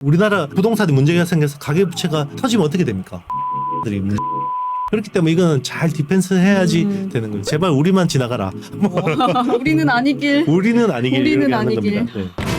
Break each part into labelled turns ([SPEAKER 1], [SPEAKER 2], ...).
[SPEAKER 1] 우리나라 부동산에 문제가 생겨서 가계부채가 터지면 어떻게 됩니까? 그렇기 때문에 이거는 잘 디펜스 해야지 되는 거예요. 제발 우리만 지나가라.
[SPEAKER 2] 우리는 아니길.
[SPEAKER 1] 우리는 아니길.
[SPEAKER 2] 우리는
[SPEAKER 1] 이렇게 하는
[SPEAKER 2] 아니길.
[SPEAKER 1] 겁니다. 네.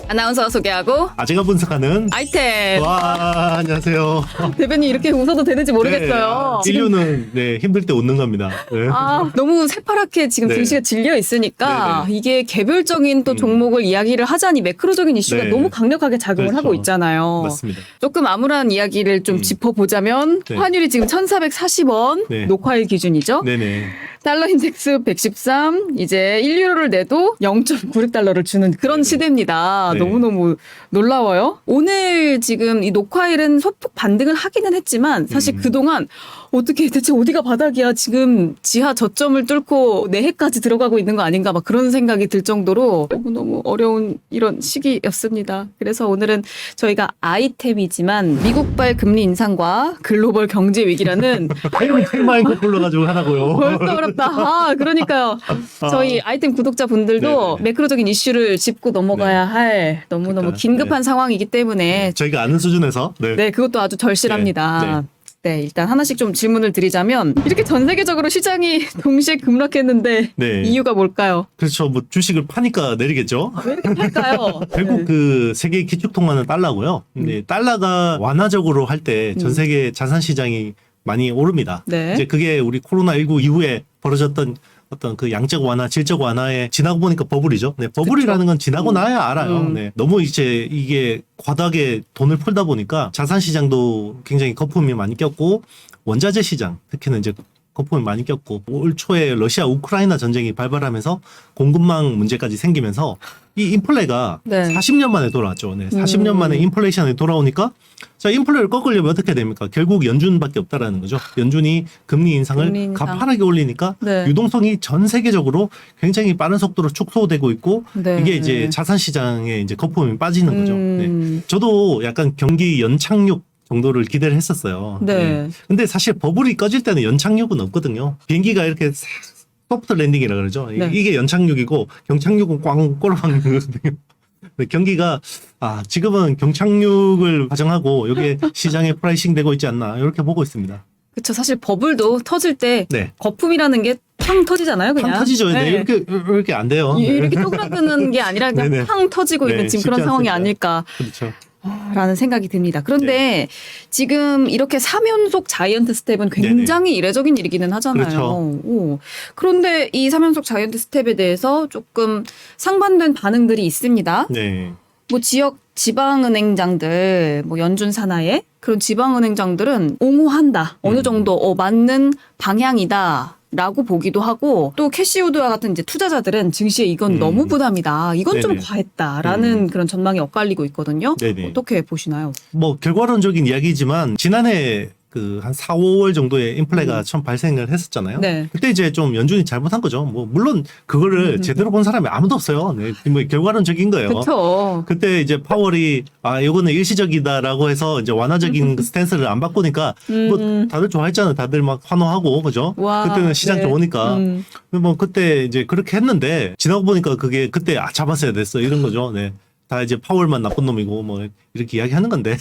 [SPEAKER 2] 아나운서가 소개하고
[SPEAKER 1] 제가 분석하는
[SPEAKER 2] 아이템.
[SPEAKER 1] 와 안녕하세요.
[SPEAKER 2] 대변인 이렇게 웃어도 되는지 모르겠어요.
[SPEAKER 1] 네, 인류는 힘들 때 웃는 겁니다. 네.
[SPEAKER 2] 너무 새파랗게 지금
[SPEAKER 1] 네.
[SPEAKER 2] 글씨가 질려 있으니까
[SPEAKER 1] 네네.
[SPEAKER 2] 이게 개별적인 또 종목을 이야기를 하자니 매크로적인 이슈가
[SPEAKER 1] 네.
[SPEAKER 2] 너무 강력하게 작용을
[SPEAKER 1] 그렇죠.
[SPEAKER 2] 하고 있잖아요.
[SPEAKER 1] 맞습니다.
[SPEAKER 2] 조금 암울한 이야기를 좀 짚어보자면
[SPEAKER 1] 네.
[SPEAKER 2] 환율이 지금 1,440원
[SPEAKER 1] 네.
[SPEAKER 2] 녹화일 기준이죠.
[SPEAKER 1] 네네.
[SPEAKER 2] 달러 인덱스 113, 이제 1유로를 내도 0.96달러를 주는 그런
[SPEAKER 1] 네네.
[SPEAKER 2] 시대입니다.
[SPEAKER 1] 네.
[SPEAKER 2] 너무너무 놀라워요. 오늘 지금 이 녹화일은 소폭 반등을 하기는 했지만 사실 그동안 어떻게 대체 어디가 바닥이야. 지금 지하 저점을 뚫고 내해까지 들어가고 있는 거 아닌가 막 그런 생각이 들 정도로 너무너무 어려운 이런 시기였습니다. 그래서 오늘은 저희가 아이템이지만 미국발 금리 인상과 글로벌 경제 위기라는
[SPEAKER 1] 테마인 불러가지고 하라고요.
[SPEAKER 2] 벌써 어렵다. 그러니까요. 저희 아이템 구독자분들도
[SPEAKER 1] 네네.
[SPEAKER 2] 매크로적인 이슈를 짚고 넘어가야 할 너무너무
[SPEAKER 1] 그러니까,
[SPEAKER 2] 긴급한 상황이기 때문에
[SPEAKER 1] 저희가 아는 수준에서
[SPEAKER 2] 네, 그것도 아주 절실합니다. 네, 일단 하나씩 좀 질문을 드리자면 이렇게 전 세계적으로 시장이 동시에 급락했는데
[SPEAKER 1] 네.
[SPEAKER 2] 이유가 뭘까요?
[SPEAKER 1] 그렇죠. 뭐 주식을 파니까 내리겠죠.
[SPEAKER 2] 왜 이렇게 팔까요?
[SPEAKER 1] 결국
[SPEAKER 2] 네.
[SPEAKER 1] 그 세계 기축통화는 달러고요. 근데 달러가 완화적으로 할 때 전 세계 자산 시장이 많이 오릅니다.
[SPEAKER 2] 네.
[SPEAKER 1] 이제 그게 우리 코로나19 이후에 벌어졌던 어떤 그 양적 완화, 질적 완화에 지나고 보니까 버블이죠. 네, 버블이라는 건 지나고 나야 알아요. 네, 너무 이제 이게 과다하게 돈을 풀다 보니까 자산 시장도 굉장히 거품이 많이 꼈고 원자재 시장, 특히는 이제 거품이 많이 꼈고 올 초에 러시아 우크라이나 전쟁이 발발하면서 공급망 문제까지 생기면서 이 인플레가
[SPEAKER 2] 네.
[SPEAKER 1] 40년 만에 돌아왔죠. 네, 40년 만에 인플레이션이 돌아오니까 자, 인플레를 꺾으려면 어떻게 됩니까? 결국 연준밖에 없다라는 거죠. 연준이 금리 인상을
[SPEAKER 2] 금리 인상.
[SPEAKER 1] 가파르게 올리니까
[SPEAKER 2] 네.
[SPEAKER 1] 유동성이 전 세계적으로 굉장히 빠른 속도로 축소되고 있고
[SPEAKER 2] 네.
[SPEAKER 1] 이게 이제 자산 시장에 이제 거품이 빠지는 거죠. 네. 저도 약간 경기 연착륙 정도를 기대를 했었어요.
[SPEAKER 2] 네.
[SPEAKER 1] 근데 사실 버블이 꺼질 때는 연착륙은 없거든요. 비행기가 이렇게 싹 소프트 랜딩이라 그러죠.
[SPEAKER 2] 네.
[SPEAKER 1] 이게 연착륙이고 경착륙은 꽝 꼬라박는 거거든요. 근데 경기가 지금은 경착륙을 가정하고 여기에 시장에 프라이싱 되고 있지 않나 이렇게 보고 있습니다.
[SPEAKER 2] 그렇죠. 사실 버블도 터질 때
[SPEAKER 1] 네.
[SPEAKER 2] 거품이라는 게 팡 터지잖아요. 그냥.
[SPEAKER 1] 팡 터지죠.
[SPEAKER 2] 네.
[SPEAKER 1] 네. 이렇게 안 돼요.
[SPEAKER 2] 이렇게 쪼그라드는 게 아니라 그냥
[SPEAKER 1] 네네.
[SPEAKER 2] 팡 터지고 있는
[SPEAKER 1] 네,
[SPEAKER 2] 지금
[SPEAKER 1] 쉽지
[SPEAKER 2] 그런 상황이
[SPEAKER 1] 않습니다.
[SPEAKER 2] 아닐까.
[SPEAKER 1] 그렇죠.
[SPEAKER 2] 라는 생각이 듭니다. 그런데
[SPEAKER 1] 네.
[SPEAKER 2] 지금 이렇게 3연속 자이언트 스텝은 굉장히 이례적인 일이기는 하잖아요.
[SPEAKER 1] 그렇죠.
[SPEAKER 2] 오. 그런데 이 3연속 자이언트 스텝에 대해서 조금 상반된 반응들이 있습니다.
[SPEAKER 1] 네.
[SPEAKER 2] 뭐 지역 지방은행장들, 뭐 연준 산하의 그런 지방은행장들은 옹호한다. 어느 정도 맞는 방향이다. 라고 보기도 하고 또 캐시우드와 같은 이제 투자자들은 증시에 이건 너무 부담이다. 이건 좀
[SPEAKER 1] 네네.
[SPEAKER 2] 과했다라는 그런 전망이 엇갈리고 있거든요.
[SPEAKER 1] 네네.
[SPEAKER 2] 어떻게 보시나요?
[SPEAKER 1] 뭐 결과론적인 이야기지만 지난해 그 한 4, 5월 정도에 인플레가 처음 발생을 했었잖아요.
[SPEAKER 2] 네.
[SPEAKER 1] 그때 이제 좀 연준이 잘못한 거죠. 뭐 물론 그거를 제대로 본 사람이 아무도 없어요. 네. 뭐 결과론적인 거예요.
[SPEAKER 2] 그렇죠.
[SPEAKER 1] 그때 이제 파월이 이거는 일시적이다라고 해서 이제 완화적인 스탠스를 안 바꾸니까 뭐 다들 좋아했잖아요. 다들 막 환호하고 그죠?
[SPEAKER 2] 와,
[SPEAKER 1] 그때는 시장
[SPEAKER 2] 네.
[SPEAKER 1] 좋으니까 뭐 그때 이제 그렇게 했는데 지나고 보니까 그게 그때 잡았어야 됐어 이런 거죠. 네. 다 이제 파월만 나쁜 놈이고 뭐 이렇게 이야기하는 건데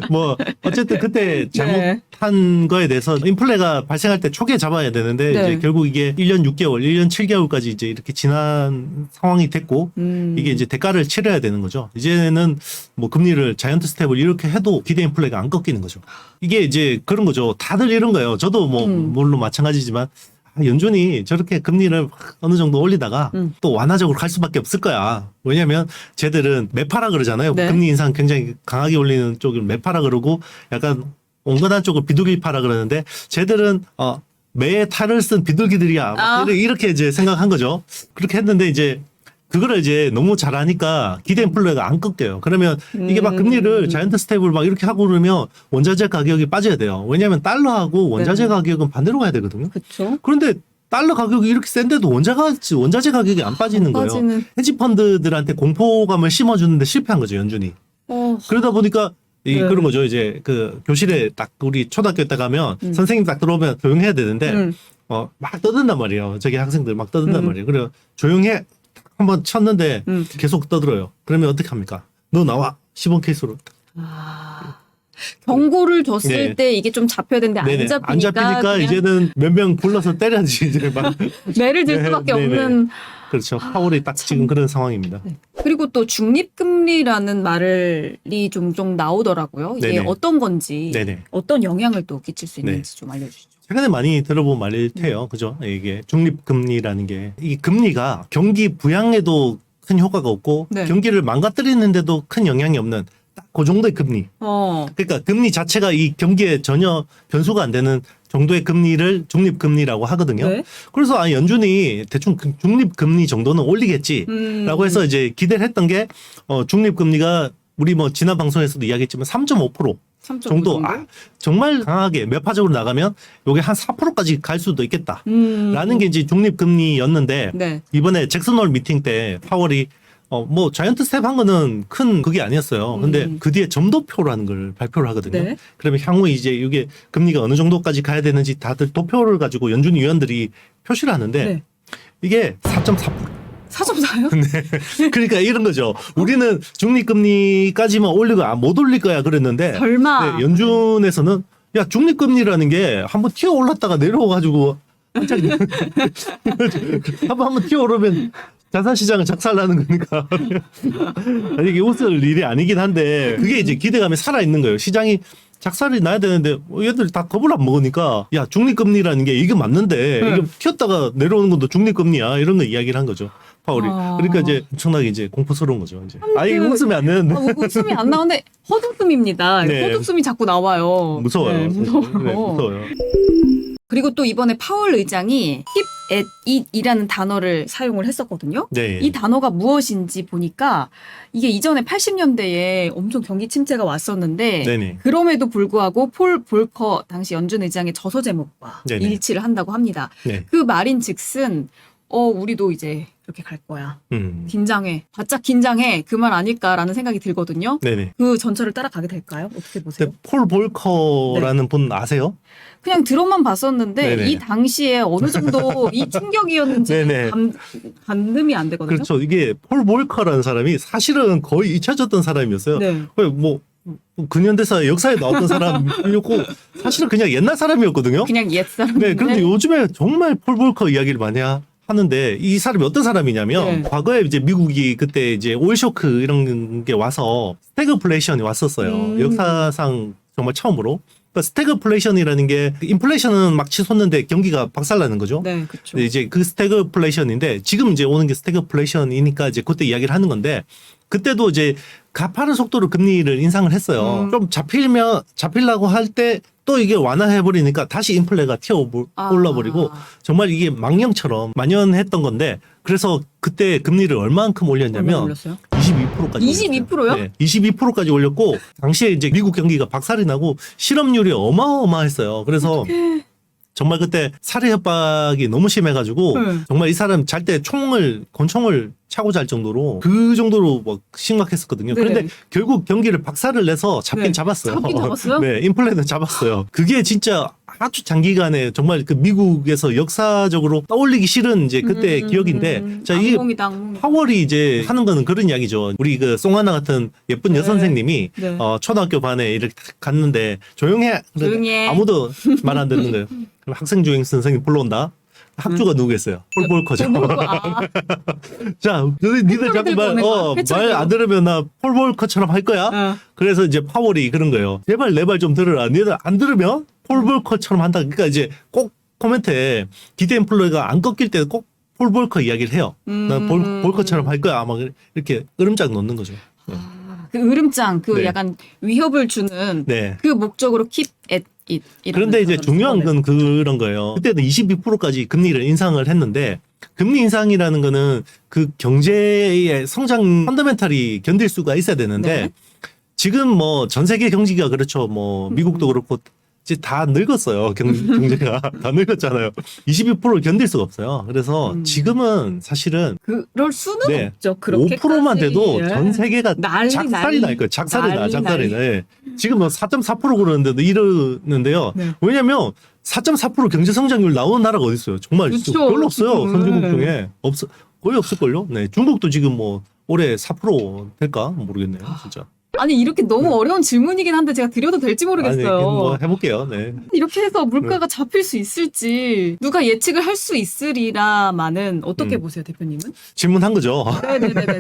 [SPEAKER 1] 뭐 어쨌든 그때 잘못한 거에 대해서 인플레가 발생할 때 초기에 잡아야 되는데
[SPEAKER 2] 네.
[SPEAKER 1] 이제 결국 이게 1년 6개월, 1년 7개월까지 이제 이렇게 지난 상황이 됐고 이게 이제 대가를 치러야 되는 거죠. 이제는 뭐 금리를 자이언트 스텝을 이렇게 해도 기대 인플레가 안 꺾이는 거죠. 이게 이제 그런 거죠. 다들 이런 거예요. 저도 뭐 물론 마찬가지지만 연준이 저렇게 금리를 어느 정도 올리다가 또 완화적으로 갈 수밖에 없을 거야. 왜냐하면 쟤들은 매파라 그러잖아요.
[SPEAKER 2] 네.
[SPEAKER 1] 금리 인상 굉장히 강하게 올리는 쪽을 매파라 그러고 약간 온건한 쪽을 비둘기파라 그러는데 쟤들은 매에 탈을 쓴 비둘기들이야. 막 이렇게 이제 생각한 거죠. 그렇게 했는데 이제 그거를 이제 너무 잘하니까 기대 인플레가 안 꺾여요. 그러면 이게 막 금리를 자이언트 스텝을 막 이렇게 하고 그러면 원자재 가격이 빠져야 돼요. 왜냐하면 달러하고 원자재 가격은 반대로 가야 되거든요.
[SPEAKER 2] 그렇죠.
[SPEAKER 1] 그런데 달러 가격이 이렇게 센데도 원자재 가격이 안 빠지는 거예요. 헤지 펀드들한테 공포감을 심어주는데 실패한 거죠, 연준이. 그러다 보니까 그런 거죠. 이제 그 교실에 딱 우리 초등학교 때 가면 선생님 딱 들어오면 조용해야 되는데 막 떠든단 말이에요. 저기 학생들 막 떠든단 말이에요. 그래요. 조용해. 한번 쳤는데 계속 떠들어요. 그러면 어떻게 합니까? 너 나와. 시범 케이스로.
[SPEAKER 2] 경고를 줬을
[SPEAKER 1] 네.
[SPEAKER 2] 때 이게 좀 잡혀야 되는데
[SPEAKER 1] 네네.
[SPEAKER 2] 안 잡히니까 그냥
[SPEAKER 1] 이제는 몇 명 불러서 때려야지 이제 막.
[SPEAKER 2] 매를 들
[SPEAKER 1] 네,
[SPEAKER 2] 수밖에
[SPEAKER 1] 네네.
[SPEAKER 2] 없는.
[SPEAKER 1] 그렇죠. 파월이 딱 지금 그런 상황입니다.
[SPEAKER 2] 그리고 또 중립금리라는 말이 종종 나오더라고요. 이게
[SPEAKER 1] 네네.
[SPEAKER 2] 어떤 건지,
[SPEAKER 1] 네네.
[SPEAKER 2] 어떤 영향을 또 끼칠 수
[SPEAKER 1] 네.
[SPEAKER 2] 있는지 좀 알려주시죠.
[SPEAKER 1] 최근에 많이 들어본 말일 테요. 그죠? 이게 중립금리라는 게. 이 금리가 경기 부양에도 큰 효과가 없고
[SPEAKER 2] 네.
[SPEAKER 1] 경기를 망가뜨리는데도 큰 영향이 없는 딱 그 정도의 금리. 그러니까 금리 자체가 이 경기에 전혀 변수가 안 되는 정도의 금리를 중립금리라고 하거든요.
[SPEAKER 2] 네.
[SPEAKER 1] 그래서 연준이 대충 중립금리 정도는 올리겠지라고 해서 이제 기대를 했던 게 중립금리가 우리 뭐 지난 방송에서도 이야기했지만 3.5%
[SPEAKER 2] 3.5
[SPEAKER 1] 정도 정말 강하게 매파적으로 나가면 요게 한 4%까지 갈 수도 있겠다라는 게 이제 중립금리였는데
[SPEAKER 2] 네.
[SPEAKER 1] 이번에 잭슨 홀 미팅 때 파월이 뭐 자이언트 스텝 한 거는 큰 그게 아니었어요. 근데 그 뒤에 점도표라는 걸 발표를 하거든요.
[SPEAKER 2] 네.
[SPEAKER 1] 그러면 향후 이제 이게 금리가 어느 정도까지 가야 되는지 다들 도표를 가지고 연준 위원들이 표시를 하는데
[SPEAKER 2] 네.
[SPEAKER 1] 이게 4.4%.
[SPEAKER 2] 4.4요?
[SPEAKER 1] 그러니까 이런 거죠. 우리는 중립금리까지만 올리고 못 올릴 거야 그랬는데
[SPEAKER 2] 설마.
[SPEAKER 1] 네, 연준에서는 야 중립금리라는 게 한번 튀어 올랐다가 내려와가지고 한번 튀어 오르면 자산시장은 작살나는 거니까 이게 웃을 일이 아니긴 한데 그게 이제 기대감이 살아있는 거예요. 시장이 작살이 나야 되는데 얘들 다 겁을 안 먹으니까 야 중립금리라는 게 이게 맞는데 이게 튀었다가 내려오는 것도 중립금리야 이런 거 이야기를 한 거죠. 파월이. 그러니까 이제 엄청나게 이제 공포스러운 거죠. 이제. 이거 웃으면 안 되는데.
[SPEAKER 2] 웃음이 안 나오는데 헛웃음입니다.
[SPEAKER 1] 네.
[SPEAKER 2] 헛웃음이 자꾸 나와요.
[SPEAKER 1] 무서워요.
[SPEAKER 2] 네, 무서워요.
[SPEAKER 1] 네, 무서워요.
[SPEAKER 2] 그리고 또 이번에 파월 의장이 keep at it이라는 단어를 사용을 했었거든요.
[SPEAKER 1] 네.
[SPEAKER 2] 이 단어가 무엇인지 보니까 이게 이전에 80년대에 엄청 경기 침체가 왔었는데
[SPEAKER 1] 네네.
[SPEAKER 2] 그럼에도 불구하고 폴 볼커 당시 연준 의장의 저서 제목과
[SPEAKER 1] 네네.
[SPEAKER 2] 일치를 한다고 합니다.
[SPEAKER 1] 네.
[SPEAKER 2] 그 말인즉슨 우리도 이제 이렇게 갈 거야. 긴장해. 바짝 긴장해. 그 말 아닐까라는 생각이 들거든요.
[SPEAKER 1] 네네.
[SPEAKER 2] 그 전철을 따라가게 될까요? 어떻게 보세요?
[SPEAKER 1] 근데 폴 볼커라는 분 아세요?
[SPEAKER 2] 그냥 들어만 봤었는데
[SPEAKER 1] 네네.
[SPEAKER 2] 이 당시에 어느 정도 이 충격이었는지
[SPEAKER 1] 네네.
[SPEAKER 2] 감금이 안 되거든요.
[SPEAKER 1] 그렇죠. 이게 폴 볼커라는 사람이 사실은 거의 잊혀졌던 사람이었어요.
[SPEAKER 2] 네.
[SPEAKER 1] 뭐 근현대사 역사에 나왔던 사람이었고 사실은 그냥 옛날 사람이었거든요.
[SPEAKER 2] 그냥 옛사람.
[SPEAKER 1] 네, 그런데 요즘에 정말 폴 볼커 이야기를 많이 하는데 이 사람이 어떤 사람이냐면
[SPEAKER 2] 네.
[SPEAKER 1] 과거에 이제 미국이 그때 이제 오일 쇼크 이런 게 와서 스태그플레이션이 왔었어요. 역사상 정말 처음으로. 그러니까 스태그플레이션이라는 게 인플레이션은 막 치솟는데 경기가 박살나는 거죠.
[SPEAKER 2] 네, 그렇죠.
[SPEAKER 1] 근데 이제 그 스태그플레이션인데 지금 이제 오는 게 스태그플레이션이니까 이제 그때 이야기를 하는 건데 그때도 이제 가파른 속도로 금리를 인상을 했어요. 좀 잡히려고 할 때 또 이게 완화해버리니까 다시 인플레가 올라버리고 정말 이게 망령처럼 만연했던 건데 그래서 그때 금리를 얼마만큼 올렸냐면
[SPEAKER 2] 올렸어요?
[SPEAKER 1] 22%까지
[SPEAKER 2] 22%요?
[SPEAKER 1] 네, 22%까지 올렸고 당시에 이제 미국 경기가 박살이 나고 실업률이 어마어마했어요. 그래서 정말 그때 살해 협박이 너무 심해가지고 정말 이 사람 잘 때 권총을 차고 잘 정도로 그 정도로 막 심각했었거든요.
[SPEAKER 2] 네.
[SPEAKER 1] 그런데 결국 경기를 박살을 내서 잡긴
[SPEAKER 2] 네.
[SPEAKER 1] 잡았어요.
[SPEAKER 2] 잡긴 잡았어요?
[SPEAKER 1] 네, 인플레는 잡았어요. 그게 진짜 아주 장기간에 정말 그 미국에서 역사적으로 떠올리기 싫은 이제 그때 기억인데 자, 이
[SPEAKER 2] 악몽이다.
[SPEAKER 1] 파월이 이제 하는 거는 그런 이야기죠. 우리 그 송하나 같은 예쁜 여선생님이
[SPEAKER 2] 네.
[SPEAKER 1] 초등학교 반에 이렇게 갔는데 조용해.
[SPEAKER 2] 조용해.
[SPEAKER 1] 아무도 말 안 듣는 거예요. 그럼 학생 주임 선생님 불러온다. 학주가 누구겠어요? 폴 볼커죠. 자, 니들 자꾸 말 안 들으면 나 폴 볼커처럼 할 거야. 그래서 이제 파월이 그런 거예요. 제발 내 말 좀 들으라. 니들 안 들으면 폴 볼커처럼 한다. 그러니까 이제 꼭 코멘트에 기대 인플레가 안 꺾일 때 꼭 폴 볼커 이야기를 해요. 나 볼커처럼 할 거야. 막 이렇게 으름장 놓는 거죠.
[SPEAKER 2] 그 으름장, 그
[SPEAKER 1] 네.
[SPEAKER 2] 약간 위협을 주는
[SPEAKER 1] 네.
[SPEAKER 2] 그 목적으로 keep at it.
[SPEAKER 1] 그런데 이제 중요한 건 그런 거예요. 그때는 22%까지 금리를 인상을 했는데 금리 인상이라는 거는 그 경제의 성장 펀더멘탈이 견딜 수가 있어야 되는데
[SPEAKER 2] 네.
[SPEAKER 1] 지금 뭐 전 세계 경기가 그렇죠. 뭐 미국도 그렇고 이제 다 늙었어요. 경제가 다 늙었잖아요. 22%를 견딜 수가 없어요. 그래서 지금은 사실은
[SPEAKER 2] 그럴 수는
[SPEAKER 1] 네,
[SPEAKER 2] 없죠. 그렇게
[SPEAKER 1] 5%만 돼도
[SPEAKER 2] 예.
[SPEAKER 1] 전 세계가
[SPEAKER 2] 난리,
[SPEAKER 1] 작살이
[SPEAKER 2] 난리.
[SPEAKER 1] 날 거예요. 작살이 나,
[SPEAKER 2] 난리,
[SPEAKER 1] 작살이 나.
[SPEAKER 2] 난리.
[SPEAKER 1] 예. 지금 뭐 4.4% 그러는데도 이러는데요.
[SPEAKER 2] 네.
[SPEAKER 1] 왜냐면 4.4% 경제 성장률 나오는 나라가 어디 있어요? 정말
[SPEAKER 2] 그쵸,
[SPEAKER 1] 별로 없어요.
[SPEAKER 2] 지금은.
[SPEAKER 1] 선진국 중에 거의 없을걸요. 네, 중국도 지금 뭐 올해 4% 될까 모르겠네요. 진짜.
[SPEAKER 2] 아니 이렇게 너무 어려운 질문이긴 한데 제가 드려도 될지 모르겠어요.
[SPEAKER 1] 아니, 뭐 해볼게요. 네.
[SPEAKER 2] 이렇게 해서 물가가 잡힐 수 있을지 누가 예측을 할 수 있으리라마는 어떻게 보세요, 대표님은?
[SPEAKER 1] 질문한 거죠.
[SPEAKER 2] 네네네.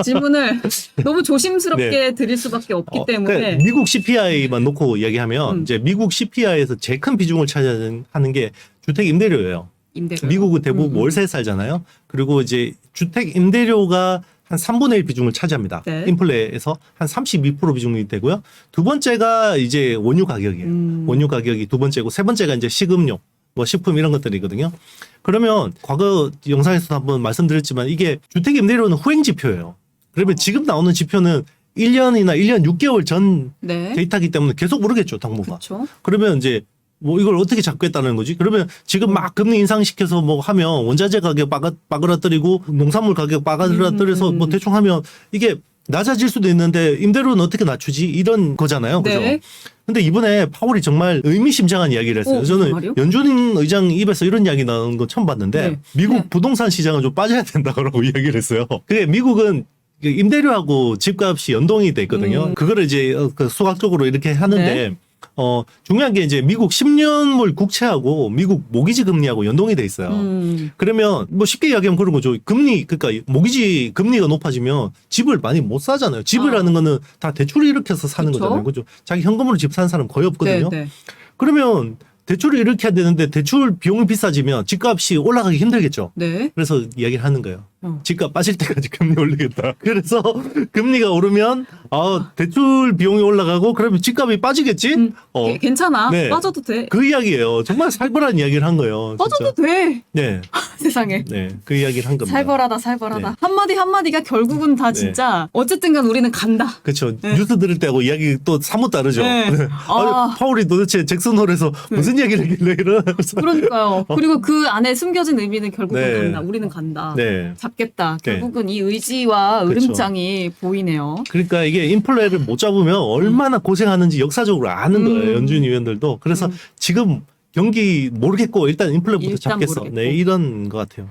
[SPEAKER 2] 질문을 너무 조심스럽게
[SPEAKER 1] 네.
[SPEAKER 2] 드릴 수밖에 없기 때문에.
[SPEAKER 1] 그러니까 미국 CPI만 놓고 이야기하면 이제 미국 CPI에서 제일 큰 비중을 차지하는 게 주택 임대료예요.
[SPEAKER 2] 임대료.
[SPEAKER 1] 미국은 대부분 월세에 살잖아요. 그리고 이제 주택 임대료가 한 3분의 1 비중을 차지합니다.
[SPEAKER 2] 네.
[SPEAKER 1] 인플레에서 한 32% 비중이 되고요. 두 번째가 이제 원유 가격이에요. 원유 가격이 두 번째고 세 번째가 이제 식음료, 뭐 식품 이런 것들이거든요. 그러면 과거 영상에서도 한번 말씀드렸지만 이게 주택 임대료는 후행 지표예요. 그러면 지금 나오는 지표는 1년이나 1년 6개월 전
[SPEAKER 2] 네.
[SPEAKER 1] 데이터이기 때문에 계속 모르겠죠, 정부가.
[SPEAKER 2] 그렇죠.
[SPEAKER 1] 그러면 이제 뭐 이걸 어떻게 잡겠다는 거지? 그러면 지금 막 금리 인상시켜서 뭐 하면 원자재 가격 빠그라뜨리고 농산물 가격 빠그라뜨려서 뭐 대충 하면 이게 낮아질 수도 있는데 임대료는 어떻게 낮추지? 이런 거잖아요. 그죠?
[SPEAKER 2] 네.
[SPEAKER 1] 근데 이번에 파월이 정말 의미심장한 이야기를 했어요.
[SPEAKER 2] 무슨
[SPEAKER 1] 저는
[SPEAKER 2] 말이요?
[SPEAKER 1] 연준 의장 입에서 이런 이야기 나오는 거 처음 봤는데
[SPEAKER 2] 네.
[SPEAKER 1] 미국
[SPEAKER 2] 네.
[SPEAKER 1] 부동산 시장은 좀 빠져야 된다고 이야기를 했어요. 그게 미국은 임대료하고 집값이 연동이 돼 있거든요. 그거를 이제 그 수학적으로 이렇게 하는데
[SPEAKER 2] 네.
[SPEAKER 1] 중요한 게 이제 미국 10년물 국채하고 미국 모기지 금리하고 연동이 돼 있어요. 그러면 뭐 쉽게 이야기하면 그런 거죠. 그러니까 모기지 금리가 높아지면 집을 많이 못 사잖아요. 집이라는 거는 다 대출을 일으켜서 사는
[SPEAKER 2] 그쵸?
[SPEAKER 1] 거잖아요. 그죠? 자기 현금으로 집 사는 사람 거의 없거든요.
[SPEAKER 2] 네, 네.
[SPEAKER 1] 그러면 대출을 일으켜야 되는데 대출 비용이 비싸지면 집값이 올라가기 힘들겠죠.
[SPEAKER 2] 네.
[SPEAKER 1] 그래서 이야기를 하는 거예요.
[SPEAKER 2] 어.
[SPEAKER 1] 집값 빠질 때까지 금리 올리겠다. 그래서 금리가 오르면 대출 비용이 올라가고 그러면 집값이 빠지겠지?
[SPEAKER 2] 괜찮아.
[SPEAKER 1] 네.
[SPEAKER 2] 빠져도 돼.
[SPEAKER 1] 그 이야기예요. 정말 살벌한 이야기를 한 거예요.
[SPEAKER 2] 빠져도
[SPEAKER 1] 진짜.
[SPEAKER 2] 돼.
[SPEAKER 1] 네,
[SPEAKER 2] 세상에.
[SPEAKER 1] 네, 그 이야기를 한 겁니다.
[SPEAKER 2] 살벌하다.
[SPEAKER 1] 네.
[SPEAKER 2] 한마디 한마디가 결국은 다
[SPEAKER 1] 네.
[SPEAKER 2] 진짜 어쨌든간 우리는 간다.
[SPEAKER 1] 그렇죠. 뉴스 들을 때하고 이야기 또 사뭇 다르죠.
[SPEAKER 2] 네.
[SPEAKER 1] 아니, 파월이 도대체 잭슨홀에서 무슨 이야기를 했길래 이러면서.
[SPEAKER 2] 그러니까요. 그리고 그 안에 숨겨진 의미는 결국은
[SPEAKER 1] 네.
[SPEAKER 2] 간다. 우리는 간다.
[SPEAKER 1] 네.
[SPEAKER 2] 잡겠다.
[SPEAKER 1] 네.
[SPEAKER 2] 결국은 이 의지와
[SPEAKER 1] 그렇죠.
[SPEAKER 2] 으름장이 보이네요.
[SPEAKER 1] 그러니까 이게 인플레를 못 잡으면 얼마나 고생하는지 역사적으로 아는 거예요. 연준 위원들도. 그래서 지금 경기 모르겠고 일단 인플레부터
[SPEAKER 2] 일단
[SPEAKER 1] 잡겠어.
[SPEAKER 2] 모르겠고.
[SPEAKER 1] 네, 이런 것 같아요.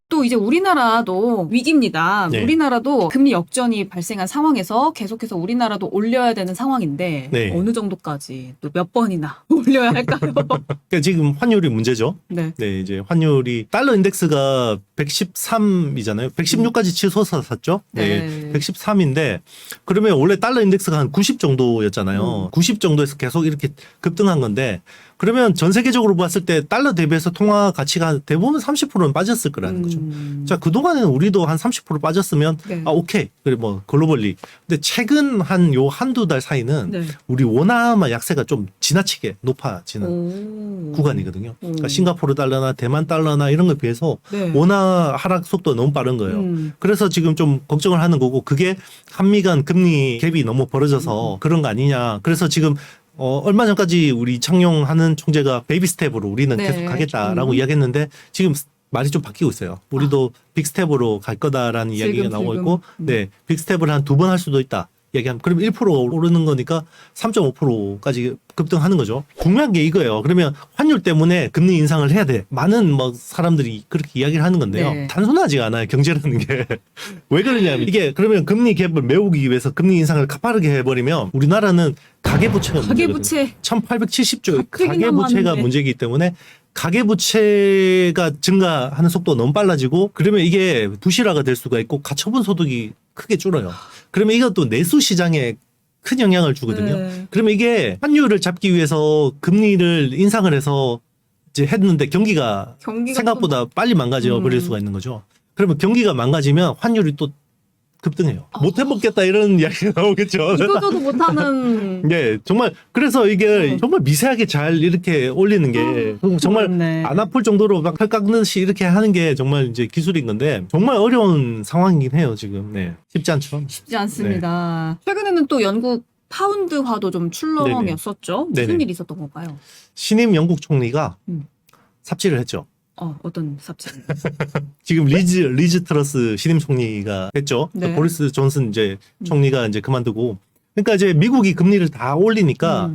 [SPEAKER 2] 또 이제 우리나라도 위기입니다.
[SPEAKER 1] 네.
[SPEAKER 2] 우리나라도 금리 역전이 발생한 상황에서 계속해서 우리나라도 올려야 되는 상황인데
[SPEAKER 1] 네.
[SPEAKER 2] 어느 정도까지 또 몇 번이나 올려야 할까요?
[SPEAKER 1] 그러니까 지금 환율이 문제죠.
[SPEAKER 2] 네.
[SPEAKER 1] 네, 이제 환율이 달러 인덱스가 113이잖아요. 116까지 치솟아서 샀죠. 네.
[SPEAKER 2] 네.
[SPEAKER 1] 113인데 그러면 원래 달러 인덱스가 한 90 정도였잖아요. 90 정도에서 계속 이렇게 급등한 건데 그러면 전 세계적으로 봤을 때 달러 대비해서 통화 가치가 대부분 30%는 빠졌을 거라는 거죠. 자, 그동안에는 우리도 한 30% 빠졌으면
[SPEAKER 2] 네.
[SPEAKER 1] 오케이. 그래 뭐 글로벌리. 근데 최근 한 요 한두 달 사이는
[SPEAKER 2] 네.
[SPEAKER 1] 우리 원화마 약세가 좀 지나치게 높아지는
[SPEAKER 2] 오.
[SPEAKER 1] 구간이거든요. 그러니까 싱가포르 달러나 대만 달러나 이런 거에 비해서
[SPEAKER 2] 네.
[SPEAKER 1] 원화 하락 속도가 너무 빠른 거예요. 그래서 지금 좀 걱정을 하는 거고 그게 한미 간 금리 갭이 너무 벌어져서 그런 거 아니냐. 그래서 지금 얼마 전까지 우리 창용하는 총재가 베이비 스텝으로 우리는
[SPEAKER 2] 네.
[SPEAKER 1] 계속 가겠다라고 이야기했는데 지금 말이 좀 바뀌고 있어요. 우리도 빅스텝으로 갈 거다라는 이야기가 나오고 있고 네, 빅스텝을 한 두 번 할 수도 있다. 얘기하면 그럼 1% 오르는 거니까 3.5%까지 급등하는 거죠. 중요한 게 이거예요. 그러면 환율 때문에 금리 인상을 해야 돼. 많은 뭐 사람들이 그렇게 이야기를 하는 건데요.
[SPEAKER 2] 네.
[SPEAKER 1] 단순하지가 않아요. 경제라는 게. 왜 그러냐면 이게 그러면 금리 갭을 메우기 위해서 금리 인상을 가파르게 해버리면 우리나라는 가계부채가
[SPEAKER 2] 가계부채
[SPEAKER 1] 1870조
[SPEAKER 2] 가뜩이나
[SPEAKER 1] 가계부채가
[SPEAKER 2] 많은데.
[SPEAKER 1] 문제이기 때문에 가계부채가 증가하는 속도가 너무 빨라지고 그러면 이게 부실화가 될 수가 있고 가처분 소득이 크게 줄어요. 그러면 이것도 내수 시장에 큰 영향을 주거든요.
[SPEAKER 2] 네.
[SPEAKER 1] 그러면 이게 환율을 잡기 위해서 금리를 인상을 해서 이제 했는데 경기가 생각보다 빨리 망가져 버릴 수가 있는 거죠. 그러면 경기가 망가지면 환율이 또 급등해요. 못 해먹겠다 이런 이야기가 나오겠죠.
[SPEAKER 2] 이거저도 못하는
[SPEAKER 1] 네, 정말 그래서 이게 정말 미세하게 잘 이렇게 올리는 게 정말
[SPEAKER 2] 그렇네.
[SPEAKER 1] 안 아플 정도로 막 털 깎듯이 이렇게 하는 게 정말 이제 기술인 건데 정말 어려운 상황이긴 해요 지금. 네, 쉽지 않죠.
[SPEAKER 2] 쉽지 않습니다. 최근에는 또 영국 파운드화도 좀 출렁였었죠. 무슨
[SPEAKER 1] 네네.
[SPEAKER 2] 일이 있었던 건가요?
[SPEAKER 1] 신임 영국 총리가
[SPEAKER 2] 음.
[SPEAKER 1] 삽질을 했죠.
[SPEAKER 2] 어떤 삽질?
[SPEAKER 1] 지금 리즈 트러스 신임 총리가 했죠.
[SPEAKER 2] 네.
[SPEAKER 1] 보리스 존슨 이제 총리가 이제 그만두고. 그러니까 이제 미국이 금리를 다 올리니까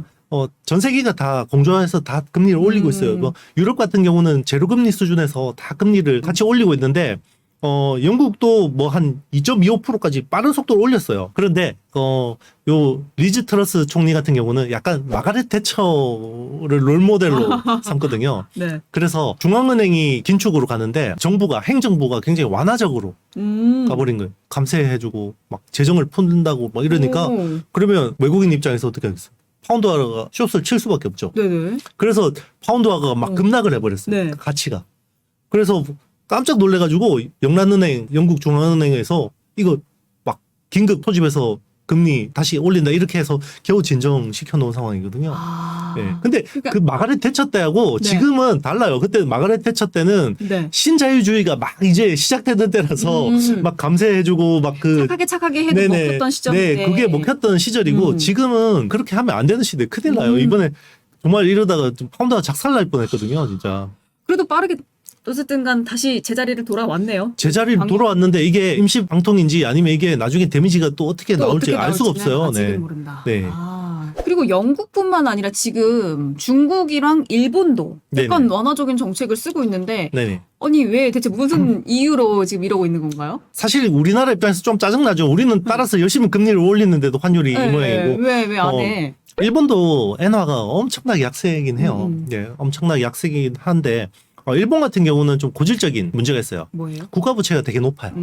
[SPEAKER 1] 전 세계가 다 공조해서 다 금리를 올리고 있어요. 뭐 유럽 같은 경우는 제로 금리 수준에서 다 금리를 같이 올리고 있는데 영국도 뭐 한 2.25%까지 빠른 속도로 올렸어요. 그런데 요 리즈 트러스 총리 같은 경우는 약간 마가렛 대처를 롤모델로 삼거든요.
[SPEAKER 2] 네.
[SPEAKER 1] 그래서 중앙은행이 긴축으로 가는데 행정부가 굉장히 완화적으로 가버린 거예요. 감세해주고 막 재정을 푼다고 막 이러니까
[SPEAKER 2] 오.
[SPEAKER 1] 그러면 외국인 입장에서 어떻게 하겠어요? 파운드화가 숏을 칠 수밖에 없죠.
[SPEAKER 2] 네네.
[SPEAKER 1] 그래서 파운드화가 막 급락을 해버렸어요.
[SPEAKER 2] 네.
[SPEAKER 1] 가치가. 그래서 깜짝 놀래가지고 영국 중앙은행에서 이거 막 긴급 소집해서 금리 다시 올린다 이렇게 해서 겨우 진정시켜 놓은 상황이거든요. 네. 근데
[SPEAKER 2] 그러니까-
[SPEAKER 1] 그 마가렛 대처 때하고
[SPEAKER 2] 네.
[SPEAKER 1] 지금은 달라요. 그때 마가렛 대처 때는
[SPEAKER 2] 네.
[SPEAKER 1] 신자유주의가 막 이제 시작되던 때라서 막 감세해주고 막 그
[SPEAKER 2] 착하게 해도 먹혔던 시절인데.
[SPEAKER 1] 네, 그게 먹혔던 시절이고 지금은 그렇게 하면 안 되는 시대. 큰일 나요. 이번에 정말 이러다가 좀 파운드가 작살날 뻔했거든요, 진짜.
[SPEAKER 2] 그래도 빠르게 어쨌든 간 다시 제자리를 돌아왔네요.
[SPEAKER 1] 제자리로 돌아왔는데 이게 임시 방통인지 아니면 이게 나중에 데미지가 또 어떻게
[SPEAKER 2] 또
[SPEAKER 1] 나올지
[SPEAKER 2] 어떻게
[SPEAKER 1] 알 수가
[SPEAKER 2] 나올지는
[SPEAKER 1] 없어요.
[SPEAKER 2] 아직은
[SPEAKER 1] 네.
[SPEAKER 2] 모른다.
[SPEAKER 1] 네.
[SPEAKER 2] 그리고 영국뿐만 아니라 지금 중국이랑 일본도 약간
[SPEAKER 1] 네네.
[SPEAKER 2] 완화적인 정책을 쓰고 있는데
[SPEAKER 1] 네네.
[SPEAKER 2] 아니 왜 대체 무슨 이유로 지금 이러고 있는 건가요?
[SPEAKER 1] 사실 우리나라 입장에서 좀 짜증나죠. 우리는 따라서 열심히 금리를 올리는데도 환율이 이 모양이고.
[SPEAKER 2] 왜 안 해?
[SPEAKER 1] 일본도 엔화가 엄청나게 약세이긴 해요. 예, 엄청나게 약세이긴 한데 일본 같은 경우는 좀 고질적인 문제가 있어요.
[SPEAKER 2] 뭐예요?
[SPEAKER 1] 국가 부채가 되게 높아요.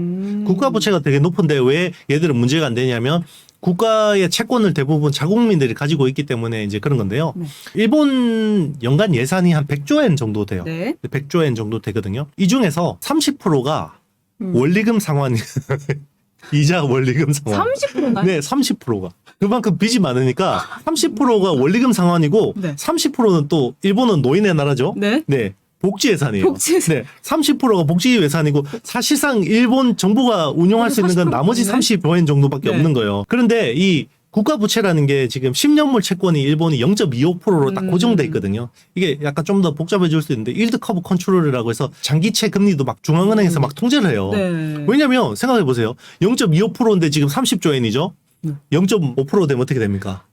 [SPEAKER 1] 국가 부채가 되게 높은데 왜 얘들은 문제가 안 되냐면 국가의 채권을 대부분 자국민들이 가지고 있기 때문에 이제 그런 건데요.
[SPEAKER 2] 네.
[SPEAKER 1] 일본 연간 예산이 한 100조엔 정도 돼요.
[SPEAKER 2] 네.
[SPEAKER 1] 100조엔 정도 되거든요. 이 중에서 30%가 원리금 상환 이자 원리금 상환.
[SPEAKER 2] 30%나요?
[SPEAKER 1] 네, 30%가. 그만큼 빚이 많으니까 30%가 원리금 상환이고
[SPEAKER 2] 네.
[SPEAKER 1] 30%는 또 일본은 노인의 나라죠.
[SPEAKER 2] 네.
[SPEAKER 1] 복지 예산이에요.
[SPEAKER 2] 복지 예산.
[SPEAKER 1] 네, 30%가 복지 예산이고 사실상 일본 정부가 운용할 수 있는 건
[SPEAKER 2] 40%
[SPEAKER 1] 나머지
[SPEAKER 2] 네.
[SPEAKER 1] 30%엔 정도밖에
[SPEAKER 2] 네.
[SPEAKER 1] 없는 거예요. 그런데 이 국가 부채라는 게 지금 10년물 채권이 일본이 0.25%로 딱 고정돼 있거든요. 이게 약간 좀 더 복잡해질 수 있는데 일드 커브 컨트롤이라고 해서 장기채 금리도 막 중앙은행에서 막 통제를 해요.
[SPEAKER 2] 네.
[SPEAKER 1] 왜냐면 생각해 보세요. 0.25%인데 지금 30조 엔이죠. 0.5% 되면 어떻게 됩니까?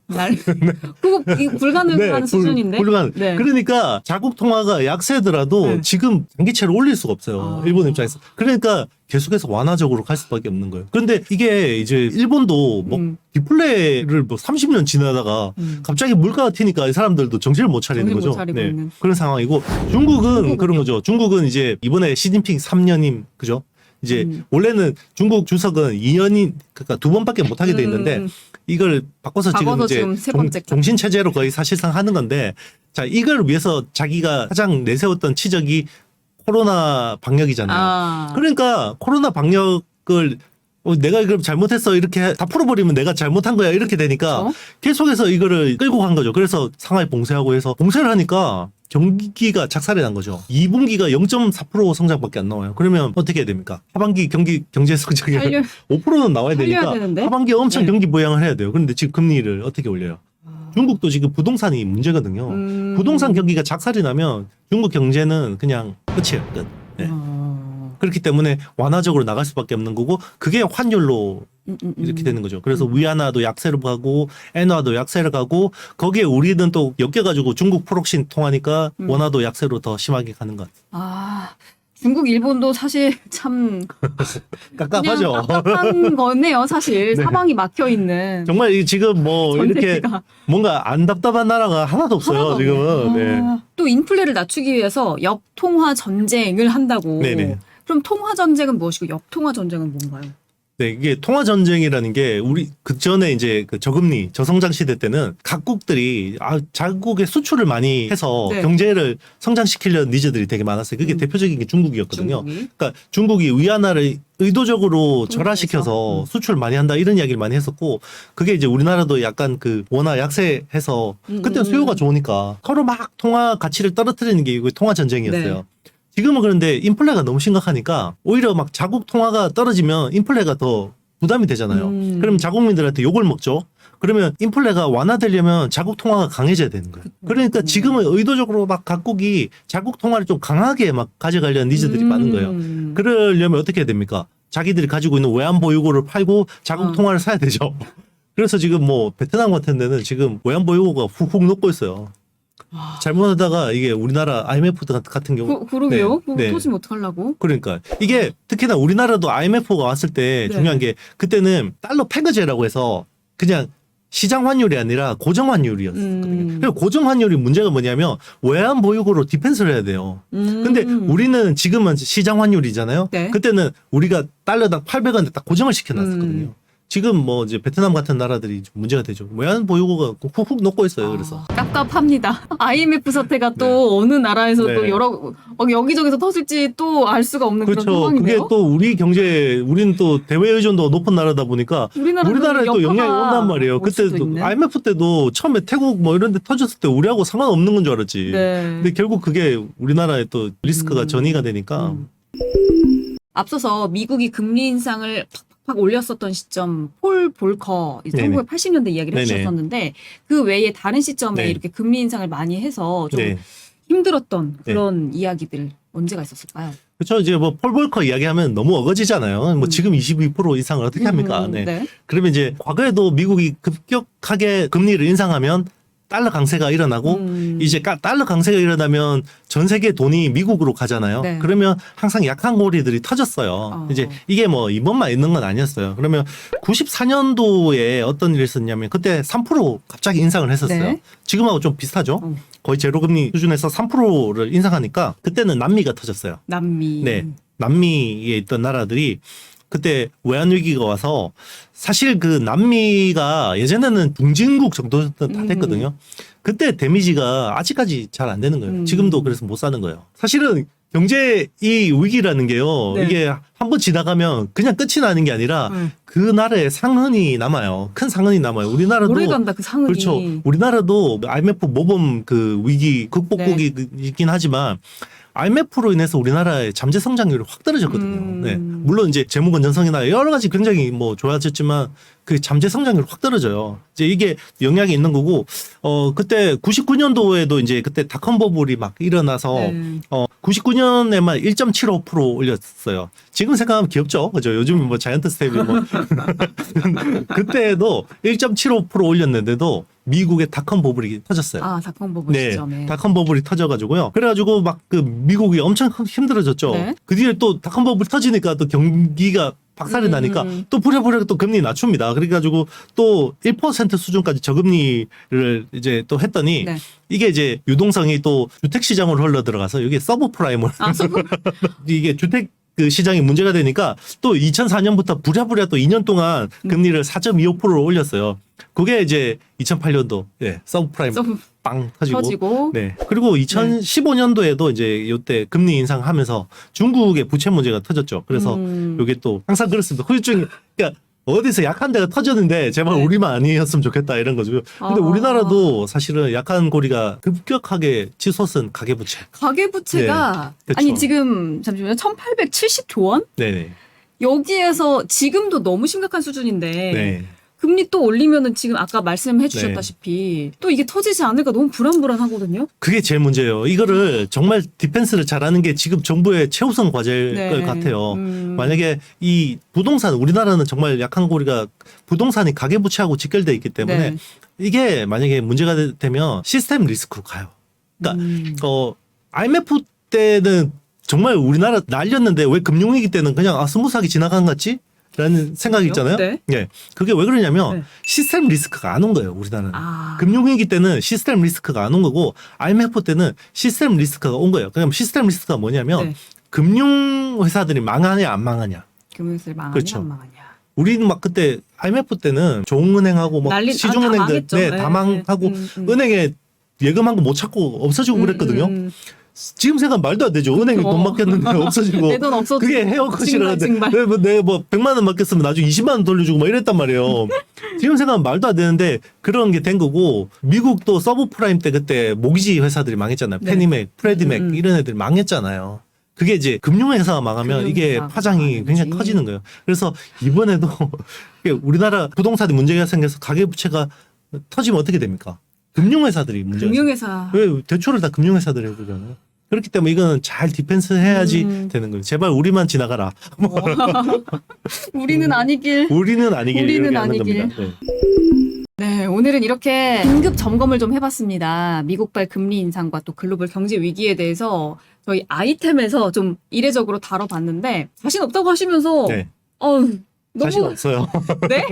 [SPEAKER 2] 그거 이거 불가능한 수준인데.
[SPEAKER 1] 불가능.
[SPEAKER 2] 네.
[SPEAKER 1] 그러니까 자국 통화가 약세더라도
[SPEAKER 2] 네.
[SPEAKER 1] 지금 장기채를 올릴 수가 없어요. 일본 입장에서. 그러니까 계속해서 완화적으로 갈 수밖에 없는 거예요. 그런데 이게 이제 일본도 뭐 디플레를 뭐 30년 지나다가 갑자기 물가가 튀니까 이 사람들도 정신을 못 차리는
[SPEAKER 2] 정신 못
[SPEAKER 1] 거죠.
[SPEAKER 2] 차리고 있는.
[SPEAKER 1] 그런 상황이고 중국은 그런 거죠. 중국은 이제 이번에 시진핑 3년임 그죠? 이제 원래는 중국 주석은 2년이 그러니까 2번밖에 못 하게 돼 있는데 이걸 바꿔서 지금
[SPEAKER 2] 바꿔서
[SPEAKER 1] 이제
[SPEAKER 2] 지금 세 번째
[SPEAKER 1] 종신 체제로 거의 사실상 하는 건데 자 이걸 위해서 자기가 가장 내세웠던 치적이 코로나 방역이잖아요. 그러니까 코로나 방역을 내가 이걸 잘못했어 이렇게 다 풀어버리면 내가 잘못한 거야 이렇게 되니까 계속해서 이거를 끌고 간 거죠. 그래서 상하이 봉쇄하고 해서 봉쇄를 하니까 경기가 작살이 난 거죠. 2분기가 0.4% 성장밖에 안 나와요. 그러면 어떻게 해야 됩니까? 하반기 경제 성장이 5%는 나와야 되니까
[SPEAKER 2] 되는데?
[SPEAKER 1] 하반기에 엄청 경기 부양을 해야 돼요. 그런데 지금 금리를 어떻게 올려요? 중국도 지금 부동산이 문제거든요. 부동산 경기가 작살이 나면 중국 경제는 그냥 끝이에요. 끝. 네. 그렇기 때문에 완화적으로 나갈 수밖에 없는 거고 그게 환율로 이렇게 되는 거죠. 그래서 위안화도 약세로 가고 엔화도 약세로 가고 거기에 우리는 또 엮여가지고 중국 프록신 통하니까 원화도 약세로 더 심하게 가는 것 같아요.
[SPEAKER 2] 중국, 일본도 사실 참
[SPEAKER 1] 깝깝하죠.
[SPEAKER 2] 그냥 깝깝한 거네요. 사실
[SPEAKER 1] 네.
[SPEAKER 2] 사방이 막혀 있는.
[SPEAKER 1] 정말 지금 뭐 이렇게
[SPEAKER 2] 전세계가.
[SPEAKER 1] 뭔가 안 답답한 나라가 하나도 없어요.
[SPEAKER 2] 하나도
[SPEAKER 1] 지금은.
[SPEAKER 2] 없네.
[SPEAKER 1] 네.
[SPEAKER 2] 또 인플레를 낮추기 위해서 역통화 전쟁을 한다고.
[SPEAKER 1] 네네.
[SPEAKER 2] 그럼 통화 전쟁은 무엇이고 역통화 전쟁은 뭔가요?
[SPEAKER 1] 네, 이게 통화 전쟁이라는 게 우리 그 전에 이제 그 저금리 저성장 시대 때는 각국들이 자국의 수출을 많이 해서
[SPEAKER 2] 네.
[SPEAKER 1] 경제를 성장시키려는 니즈들이 되게 많았어요. 그게 대표적인 게 중국이었거든요.
[SPEAKER 2] 중국이.
[SPEAKER 1] 그러니까 중국이 위안화를 의도적으로 절하시켜서 수출을 많이 한다 이런 이야기를 많이 했었고 그게 이제 우리나라도 약간 그 원화 약세해서 그때는 수요가 좋으니까 서로 막 통화 가치를 떨어뜨리는 게 통화 전쟁이었어요.
[SPEAKER 2] 네.
[SPEAKER 1] 지금은 그런데 인플레가 너무 심각하니까 오히려 막 자국 통화가 떨어지면 인플레가 더 부담이 되잖아요. 그럼 자국민들한테 욕을 먹죠. 그러면 인플레가 완화되려면 자국 통화가 강해져야 되는 거예요. 그러니까 지금은 의도적으로 막 각국이 자국 통화를 좀 강하게 막 가져가려는 니즈들이 많은 거예요. 그러려면 어떻게 해야 됩니까? 자기들이 가지고 있는 외환 보유고를 팔고 자국 통화를 사야 되죠. 그래서 지금 뭐 베트남 같은 데는 지금 외환 보유고가 훅훅 녹고 있어요. 잘못하다가 이게 우리나라 IMF 같은 경우
[SPEAKER 2] 그러게요.
[SPEAKER 1] 네, 네.
[SPEAKER 2] 터지면 어떡하려고?
[SPEAKER 1] 그러니까 이게 특히나 우리나라도 IMF가 왔을 때
[SPEAKER 2] 네.
[SPEAKER 1] 중요한 게 그때는 달러 패거제라고 해서 그냥 시장 환율이 아니라 고정 환율이었거든요. 그리고 고정 환율이 문제가 뭐냐면 외환 보유고로 디펜스를 해야 돼요. 근데 우리는 지금은 시장 환율이잖아요.
[SPEAKER 2] 네.
[SPEAKER 1] 그때는 우리가 달러당 800원에 딱 고정을 시켜놨었거든요. 지금 뭐 이제 베트남 같은 나라들이 좀 문제가 되죠. 외환 보유고가 훅훅 녹고 있어요. 그래서
[SPEAKER 2] 깝깝합니다. IMF 사태가 또 어느 나라에서
[SPEAKER 1] 네.
[SPEAKER 2] 또 여러 여기저기서 터질지 또 알 수가 없는 그런
[SPEAKER 1] 그렇죠. 그게
[SPEAKER 2] 상황이네요.
[SPEAKER 1] 또 우리 경제, 우리는 또 대외 의존도가 높은 나라다 보니까 우리나라에 또 영향이 온단 말이에요.
[SPEAKER 2] 올 수도
[SPEAKER 1] 그때도
[SPEAKER 2] 있네.
[SPEAKER 1] IMF 때도 처음에 태국 뭐 이런 데 터졌을 때 우리하고 상관없는 건 줄 알았지.
[SPEAKER 2] 네.
[SPEAKER 1] 근데 결국 그게 우리나라에 또 리스크가 전이가 되니까
[SPEAKER 2] 앞서서 미국이 금리 인상을 팍팍 올렸었던 시점 폴 볼커
[SPEAKER 1] 네네.
[SPEAKER 2] 1980년대 이야기를
[SPEAKER 1] 네네.
[SPEAKER 2] 해주셨었는데 그 외에 다른 시점에
[SPEAKER 1] 네.
[SPEAKER 2] 이렇게 금리 인상을 많이 해서 좀
[SPEAKER 1] 네.
[SPEAKER 2] 힘들었던 그런 이야기들 언제가 있었을까요?
[SPEAKER 1] 그렇죠. 이제 뭐 폴 볼커 이야기하면 너무 어거지잖아요. 뭐 지금 22% 인상을 어떻게 합니까? 네.
[SPEAKER 2] 네.
[SPEAKER 1] 그러면 이제 과거에도 미국이 급격하게 금리를 인상하면 달러 강세가 일어나고 이제 달러 강세가 일어나면 전 세계 돈이 미국으로 가잖아요.
[SPEAKER 2] 네.
[SPEAKER 1] 그러면 항상 약한 고리들이 터졌어요. 이제 이게 뭐 이번만 있는 건 아니었어요. 그러면 94년도에 어떤 일이 있었냐면 그때 3% 갑자기 인상을 했었어요.
[SPEAKER 2] 네.
[SPEAKER 1] 지금하고 좀 비슷하죠. 거의 제로금리 수준에서 3%를 인상하니까 그때는 남미가 터졌어요.
[SPEAKER 2] 남미.
[SPEAKER 1] 네. 남미에 있던 나라들이 그때 외환 위기가 와서 사실 그 남미가 예전에는 중진국 정도 다 됐거든요. 그때 데미지가 아직까지 잘 안 되는 거예요. 지금도 그래서 못 사는 거예요. 사실은 경제 이 위기라는 게요.
[SPEAKER 2] 네.
[SPEAKER 1] 이게 한번 지나가면 그냥 끝이 나는 게 아니라
[SPEAKER 2] 네.
[SPEAKER 1] 그 나라에 상흔이 남아요. 큰 상흔이 남아요. 우리나라도
[SPEAKER 2] 오래 간다 그 상흔이.
[SPEAKER 1] 그렇죠. 우리나라도 IMF 모범 그 위기 극복국이 있긴 하지만 IMF로 인해서 우리나라의 잠재 성장률이 확 떨어졌거든요. 네. 물론 이제 재무 건전성이나 여러 가지 굉장히 뭐 좋아졌지만 그 잠재 성장률이 확 떨어져요. 이제 이게 영향이 있는 거고 그때 99년도에도 이제 그때 닷컴 버블이 막 일어나서 99년에만 1.75% 올렸어요. 지금 생각하면 귀엽죠. 그죠? 요즘 뭐 자이언트 스텝이 뭐 그때도 1.75% 올렸는데도 미국의 닷컴 버블이 터졌어요.
[SPEAKER 2] 아, 닷컴 버블
[SPEAKER 1] 네,
[SPEAKER 2] 시점에.
[SPEAKER 1] 닷컴 버블이 터져가지고요. 그래가지고 막 그 미국이 엄청 힘들어졌죠.
[SPEAKER 2] 네.
[SPEAKER 1] 그 뒤에 또 닷컴 버블 터지니까 또 경기가 박살이 나니까 또 부랴부랴 또 금리 낮춥니다. 그래가지고 또 1% 수준까지 저금리를 이제 또 했더니
[SPEAKER 2] 네.
[SPEAKER 1] 이게 이제 유동성이 또 주택 시장으로 흘러 들어가서 이게 서브프라임으로 이게 주택 그 시장이 문제가 되니까 또 2004년부터 부랴부랴 또 2년 동안 금리를 4.25%로 올렸어요. 그게 이제 2008년도 서브프라임 빵 터지고. 네. 그리고 2015년도에도 이제 요때 금리 인상하면서 중국의 부채 문제가 터졌죠. 그래서 요게 또 항상 그렇습니다. 후유증이 그러니까 어디서 약한 데가 터졌는데 제발 우리만 아니었으면 좋겠다 이런 거죠. 근데 우리나라도 사실은 약한 고리가 급격하게 치솟은 가계부채.
[SPEAKER 2] 가계부채가
[SPEAKER 1] 네.
[SPEAKER 2] 아니
[SPEAKER 1] 그쵸.
[SPEAKER 2] 지금 잠시만요. 1870조 원?
[SPEAKER 1] 네네.
[SPEAKER 2] 여기에서 지금도 너무 심각한 수준인데
[SPEAKER 1] 네.
[SPEAKER 2] 금리 또 올리면은 지금 아까 말씀해 주셨다시피 또 이게 터지지 않을까 너무 불안불안하거든요.
[SPEAKER 1] 그게 제일 문제예요. 이거를 정말 디펜스를 잘하는 게 지금 정부의 최우선 과제일 것 같아요. 만약에 이 부동산 우리나라는 정말 약한 고리가 부동산이 가계부채하고 직결돼 있기 때문에 이게 만약에 문제가 되면 시스템 리스크로 가요. 그러니까 IMF 때는 정말 우리나라 날렸는데 왜 금융위기 때는 그냥 스무스하게 지나간 것 같지? 라는 생각이 있잖아요. 네. 그게 왜 그러냐면 시스템 리스크가 안 온 거예요. 우리나라는. 금융위기 때는 시스템 리스크가 안 온 거고 IMF 때는 시스템 리스크가 온 거예요. 그럼 시스템 리스크가 뭐냐면 금융회사들이 망하냐 안 망하냐.
[SPEAKER 2] 금융회사들이 망하냐
[SPEAKER 1] 그렇죠.
[SPEAKER 2] 안 망하냐.
[SPEAKER 1] 우리는 막 그때 IMF 때는 종은행하고 뭐 시중은행들 다 망하고 은행에 예금한 거 못 찾고 없어지고 그랬거든요. 지금 생각하면 말도 안 되죠. 은행에 돈 맡겼는데 없어지고.
[SPEAKER 2] 내 돈 없어지고.
[SPEAKER 1] 그게 헤어컷이라는데 내가 뭐 100만 원 맡겼으면 나중에 20만 원 돌려주고 막 이랬단 말이에요. 지금 생각하면 말도 안 되는데 그런 게 된 거고 미국도 서브프라임 때 그때 모기지 회사들이 망했잖아요. 페니맥, 프레디맥 이런 애들이 망했잖아요. 그게 이제 금융회사가 망하면 이게
[SPEAKER 2] 금융회사가
[SPEAKER 1] 파장이
[SPEAKER 2] 망하는지.
[SPEAKER 1] 굉장히 커지는 거예요. 그래서 이번에도 우리나라 부동산이 문제가 생겨서 가계부채가 터지면 어떻게 됩니까? 금융회사들이 문제가 있어요.
[SPEAKER 2] 금융회사.
[SPEAKER 1] 왜 대출을 다 금융회사들이 해주잖아요. 그렇기 때문에 이거는 잘 디펜스 해야지 되는 거예요. 제발 우리만 지나가라.
[SPEAKER 2] 우리는 아니길.
[SPEAKER 1] 우리는 아니길.
[SPEAKER 2] 우리는
[SPEAKER 1] 이렇게 하는
[SPEAKER 2] 아니길.
[SPEAKER 1] 겁니다. 네.
[SPEAKER 2] 네, 오늘은 이렇게 긴급 점검을 좀 해봤습니다. 미국발 금리 인상과 또 글로벌 경제 위기에 대해서 저희 아이템에서 좀 이례적으로 다뤄봤는데 자신 없다고 하시면서
[SPEAKER 1] 네.
[SPEAKER 2] 너무
[SPEAKER 1] 자신 없어요.
[SPEAKER 2] 네?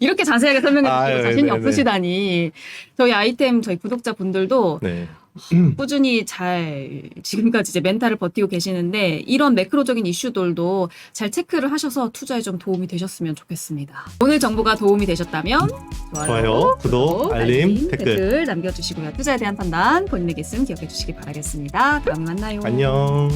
[SPEAKER 2] 이렇게 자세하게 설명해 주시고
[SPEAKER 1] 아유,
[SPEAKER 2] 자신이
[SPEAKER 1] 네네.
[SPEAKER 2] 없으시다니 저희 아이템 저희 구독자분들도
[SPEAKER 1] 네.
[SPEAKER 2] 꾸준히 잘 지금까지 이제 멘탈을 버티고 계시는데 이런 매크로적인 이슈들도 잘 체크를 하셔서 투자에 좀 도움이 되셨으면 좋겠습니다. 오늘 정보가 도움이 되셨다면
[SPEAKER 1] 좋아요, 구독, 알림, 댓글.
[SPEAKER 2] 남겨주시고요. 투자에 대한 판단 본인에게 있음 기억해 주시기 바라겠습니다. 다음에 만나요.
[SPEAKER 1] 안녕.